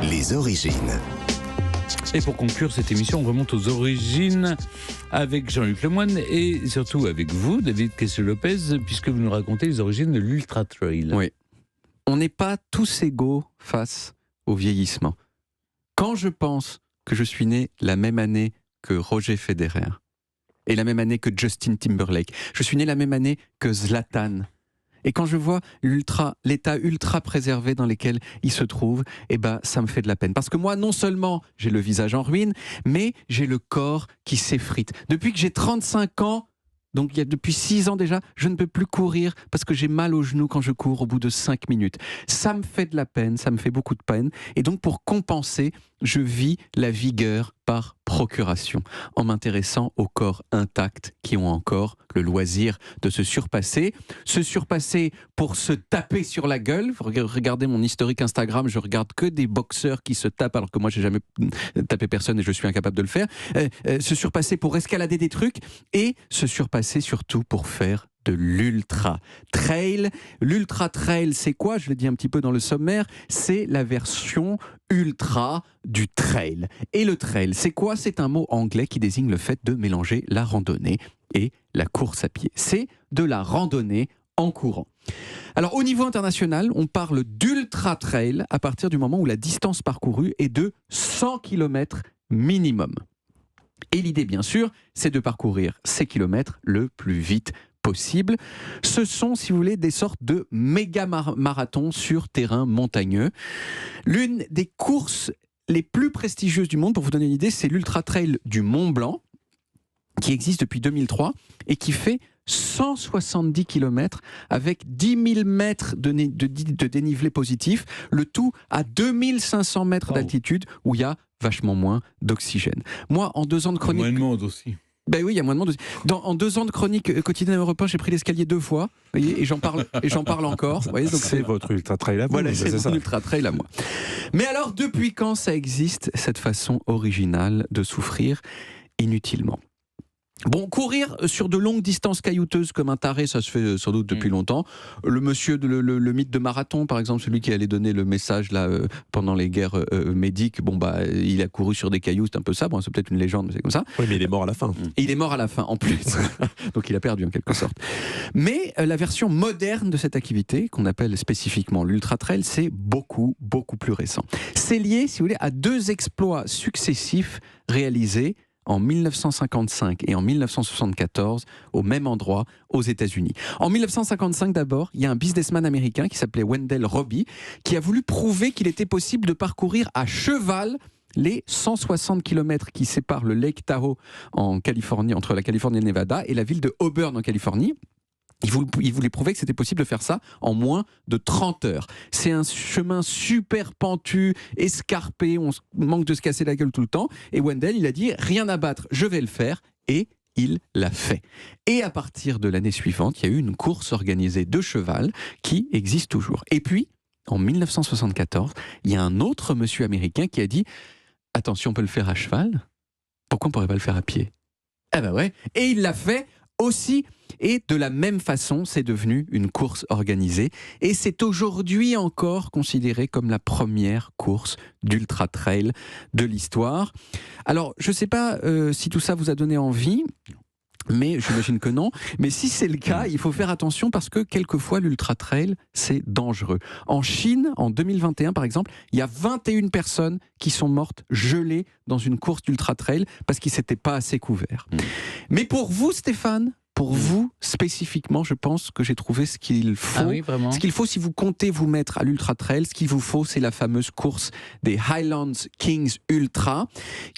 Les origines. Et pour conclure cette émission, on remonte aux origines avec Jean-Luc Lemoyne et surtout avec vous, David Kessel-Lopez, puisque vous nous racontez les origines de l'Ultra Trail. Oui. On n'est pas tous égaux face au vieillissement. Quand je pense que je suis né la même année que Roger Federer et la même année que Justin Timberlake, je suis né la même année que Zlatan. Et quand je vois l'état ultra préservé dans lequel il se trouve, ça me fait de la peine. Parce que moi, non seulement j'ai le visage en ruine, mais j'ai le corps qui s'effrite. Depuis que j'ai 35 ans, donc depuis 6 ans déjà, je ne peux plus courir parce que j'ai mal aux genoux quand je cours au bout de 5 minutes. Ça me fait de la peine, ça me fait beaucoup de peine. Et donc pour compenser, je vis la vigueur par procuration, en m'intéressant aux corps intacts qui ont encore le loisir de se surpasser. Se surpasser pour se taper sur la gueule. Regardez mon historique Instagram, je regarde que des boxeurs qui se tapent alors que moi j'ai jamais tapé personne et je suis incapable de le faire. Se surpasser pour escalader des trucs et se surpasser surtout pour faire de l'ultra trail. L'ultra trail, c'est quoi? Je l'ai dit un petit peu dans le sommaire, c'est la version ultra du trail. Et le trail, c'est quoi? C'est un mot anglais qui désigne le fait de mélanger la randonnée et la course à pied. C'est de la randonnée en courant. Alors au niveau international, on parle d'ultra trail à partir du moment où la distance parcourue est de 100 km minimum. Et l'idée, bien sûr, c'est de parcourir ces kilomètres le plus vite possible. Ce sont, si vous voulez, des sortes de méga marathons sur terrain montagneux. L'une des courses les plus prestigieuses du monde, pour vous donner une idée, c'est l'Ultra Trail du Mont Blanc, qui existe depuis 2003 et qui fait 170 km avec 10 000 mètres de dénivelé positif, le tout à 2500 mètres d'altitude où il y a vachement moins d'oxygène. Moi, en 2 ans de chronique... Moins de monde aussi. Ben oui, il y a moins de monde. En 2 ans de chronique quotidienne Europe 1, j'ai pris l'escalier 2 fois, vous voyez, et j'en parle encore. Vous voyez, donc c'est votre ultra trail à vous. Voilà, c'est mon ultra trail à moi. Mais alors, depuis quand ça existe, cette façon originale de souffrir inutilement? Bon, courir sur de longues distances caillouteuses comme un taré, ça se fait sans doute depuis longtemps. Le monsieur, le mythe de Marathon, par exemple, celui qui allait donner le message là pendant les guerres médiques, il a couru sur des cailloux, c'est un peu ça. Bon, c'est peut-être une légende, mais c'est comme ça. Oui, mais il est mort à la fin. Et il est mort à la fin, en plus. Donc il a perdu en quelque sorte. Mais la version moderne de cette activité, qu'on appelle spécifiquement l'ultra trail, c'est beaucoup, beaucoup plus récent. C'est lié, si vous voulez, à 2 exploits successifs réalisés en 1955 et en 1974, au même endroit, aux États-Unis. En 1955 d'abord, il y a un businessman américain qui s'appelait Wendell Robbie, qui a voulu prouver qu'il était possible de parcourir à cheval les 160 km qui séparent le Lake Tahoe en Californie, entre la Californie et le Nevada, et la ville de Auburn en Californie. Il voulait prouver que c'était possible de faire ça en moins de 30 heures. C'est un chemin super pentu, escarpé, on manque de se casser la gueule tout le temps. Et Wendell, il a dit, rien à battre, je vais le faire. Et il l'a fait. Et à partir de l'année suivante, il y a eu une course organisée de cheval qui existe toujours. Et puis, en 1974, il y a un autre monsieur américain qui a dit, attention, on peut le faire à cheval, pourquoi on ne pourrait pas le faire à pied? Ah ben ouais, et il l'a fait aussi. Et de la même façon, c'est devenu une course organisée. Et c'est aujourd'hui encore considéré comme la première course d'ultra trail de l'histoire. Alors, je ne sais pas si tout ça vous a donné envie, mais j'imagine que non. Mais si c'est le cas, il faut faire attention parce que quelquefois, l'ultra trail, c'est dangereux. En Chine, en 2021, par exemple, il y a 21 personnes qui sont mortes gelées dans une course d'ultra trail parce qu'ils ne s'étaient pas assez couverts. Mais pour vous, Stéphane, pour vous, spécifiquement, je pense que j'ai trouvé ce qu'il faut. Ah oui, vraiment. Ce qu'il faut, si vous comptez vous mettre à l'Ultra Trail, ce qu'il vous faut, c'est la fameuse course des Highlands Kings Ultra,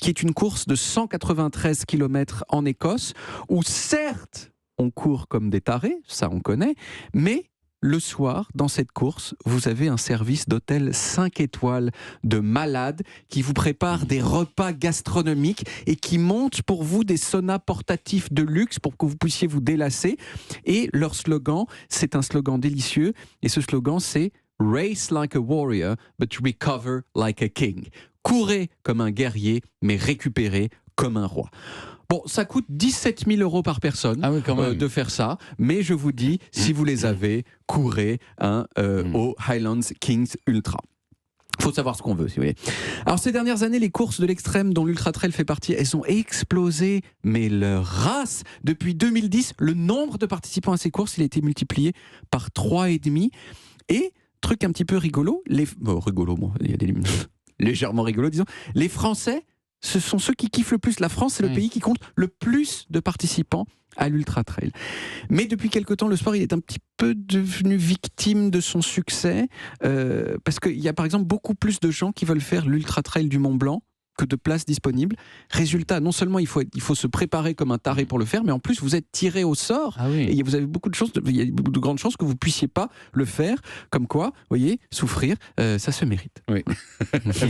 qui est une course de 193 km en Écosse, où certes, on court comme des tarés, ça on connaît, mais le soir, dans cette course, vous avez un service d'hôtel 5 étoiles de malade qui vous prépare des repas gastronomiques et qui monte pour vous des saunas portatifs de luxe pour que vous puissiez vous délasser. Et leur slogan, c'est un slogan délicieux. Et ce slogan, c'est « Race like a warrior, but recover like a king ». Courez comme un guerrier, mais récupérez comme un roi. Bon, ça coûte 17 000 € par personne de faire ça, mais je vous dis, si vous les avez, courez au Highlands Kings Ultra. Faut savoir ce qu'on veut, si vous voulez. Alors, ces dernières années, les courses de l'extrême dont l'Ultra Trail fait partie, elles ont explosé, mais leur race. Depuis 2010, le nombre de participants à ces courses, il a été multiplié par 3,5. Et, truc un petit peu rigolo, il y a des limites. Légèrement rigolo, disons, les Français, ce sont ceux qui kiffent le plus. La France, c'est le pays qui compte le plus de participants à l'Ultra Trail. Mais depuis quelque temps, le sport il est un petit peu devenu victime de son succès, parce qu'il y a par exemple beaucoup plus de gens qui veulent faire l'Ultra Trail du Mont Blanc que de places disponibles. Résultat, non seulement il faut se préparer comme un taré pour le faire, mais en plus vous êtes tiré au sort. Ah oui. Et vous avez il y a beaucoup de grandes chances que vous puissiez pas le faire. Comme quoi, vous voyez, souffrir, ça se mérite. Oui.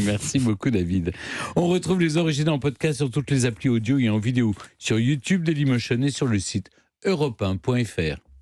Merci beaucoup, David. On retrouve les origines en podcast sur toutes les applis audio et en vidéo sur YouTube Dailymotion et sur le site europe1.fr.